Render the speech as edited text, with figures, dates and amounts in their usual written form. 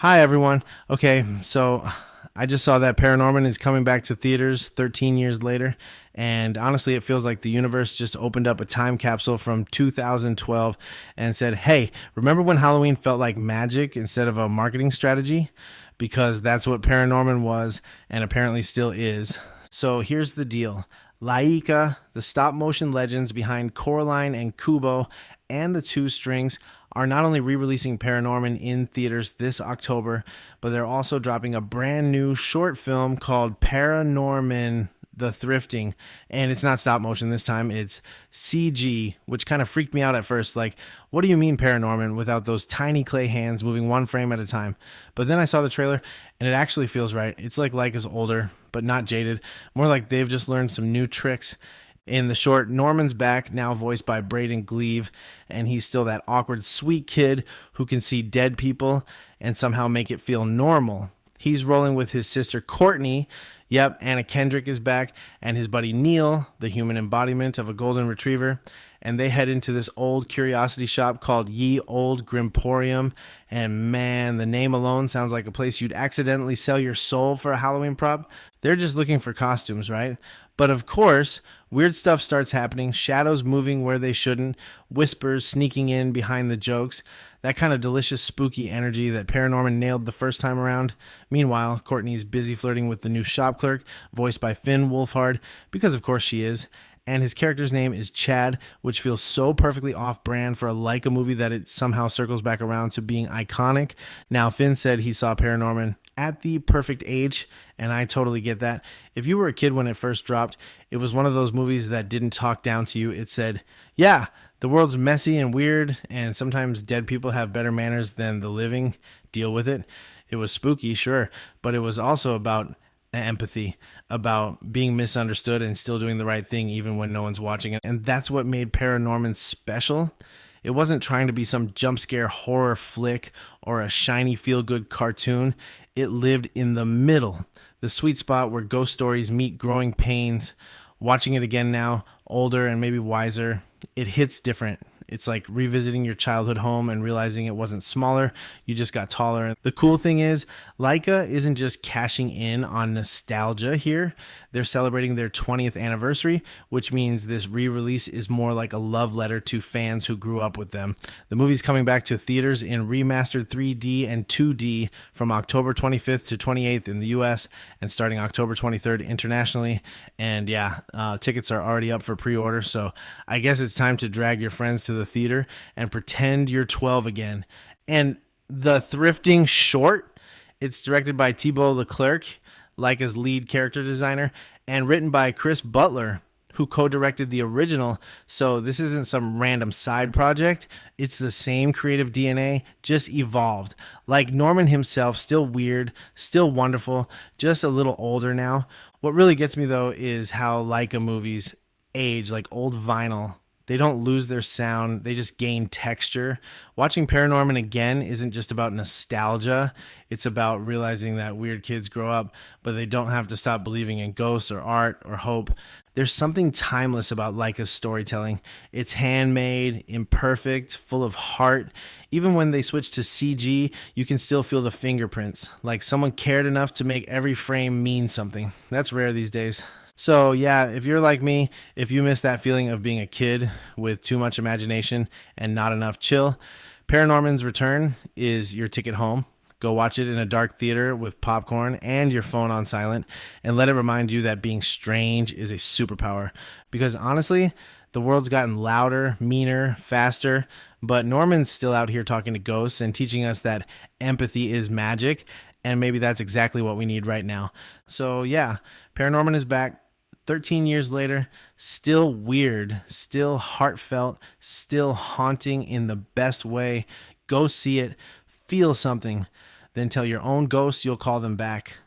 Hi, everyone. Okay, so I just saw that ParaNorman is coming back to theaters 13 years later. And honestly, it feels like the universe just opened up a time capsule from 2012 and said, hey, remember when Halloween felt like magic instead of a marketing strategy? Because that's what ParaNorman was and apparently still is. So here's the deal. Laika, the stop motion legends behind Coraline and Kubo, and the Two Strings are not only re releasing ParaNorman in theaters this October, but they're also dropping a brand new short film called ParaNorman the Thrifting. And it's not stop motion this time, it's CG, which kind of freaked me out at first. Like, what do you mean ParaNorman without those tiny clay hands moving one frame at a time? But then I saw the trailer and it actually feels right. It's like Laika's older, but not jaded. More like they've just learned some new tricks. In the short, Norman's back, now voiced by Braden Gleave, and he's still that awkward, sweet kid who can see dead people and somehow make it feel normal. He's rolling with his sister Courtney. Yep, Anna Kendrick is back, and his buddy Neil, the human embodiment of a golden retriever. And they head into this old curiosity shop called Ye Old Grimporium. And man, the name alone sounds like a place you'd accidentally sell your soul for a Halloween prop. They're just looking for costumes, right? But of course, weird stuff starts happening, shadows moving where they shouldn't, whispers sneaking in behind the jokes, that kind of delicious spooky energy that ParaNorman nailed the first time around. Meanwhile, Courtney's busy flirting with the new shop clerk, voiced by Finn Wolfhard, because of course she is. And his character's name is Chad, which feels so perfectly off-brand for a Laika movie that it somehow circles back around to being iconic. Now, Finn said he saw ParaNorman at the perfect age, and I totally get that. If you were a kid when it first dropped, it was one of those movies that didn't talk down to you. It said, yeah, the world's messy and weird, and sometimes dead people have better manners than the living. Deal with it. It was spooky, sure, but it was also about empathy, about being misunderstood and still doing the right thing even when no one's watching it. And that's what made ParaNorman special. It wasn't trying to be some jump scare horror flick or a shiny feel-good cartoon. It lived in the middle, the sweet spot where ghost stories meet growing pains. Watching it again now, older and maybe wiser, it hits different. It's like revisiting your childhood home and realizing it wasn't smaller, you just got taller. The cool thing is, Laika isn't just cashing in on nostalgia here. They're celebrating their 20th anniversary, which means this re-release is more like a love letter to fans who grew up with them. The movie's coming back to theaters in remastered 3D and 2D from October 25th to 28th in the US and starting October 23rd internationally. And yeah, tickets are already up for pre-order, so I guess it's time to drag your friends to the theater and pretend you're 12 again. And the Thrifting short, it's directed by Thibault Leclerc, Laika's lead character designer, and written by Chris Butler, who co-directed the original. So this isn't some random side project. It's the same creative DNA, just evolved. Like Norman himself, still weird, still wonderful, just a little older now. What really gets me though is how Laika movies age like old vinyl. They don't lose their sound, they just gain texture. Watching ParaNorman again isn't just about nostalgia, it's about realizing that weird kids grow up, but they don't have to stop believing in ghosts or art or hope. There's something timeless about Laika's storytelling. It's handmade, imperfect, full of heart. Even when they switch to CG, you can still feel the fingerprints, like someone cared enough to make every frame mean something. That's rare these days. So yeah, if you're like me, if you miss that feeling of being a kid with too much imagination and not enough chill, ParaNorman's Return is your ticket home. Go watch it in a dark theater with popcorn and your phone on silent, and let it remind you that being strange is a superpower. Because honestly, the world's gotten louder, meaner, faster, but Norman's still out here talking to ghosts and teaching us that empathy is magic, and maybe that's exactly what we need right now. So yeah, ParaNorman is back. 13 years later, still weird, still heartfelt, still haunting in the best way. Go see it, feel something, then tell your own ghosts you'll call them back.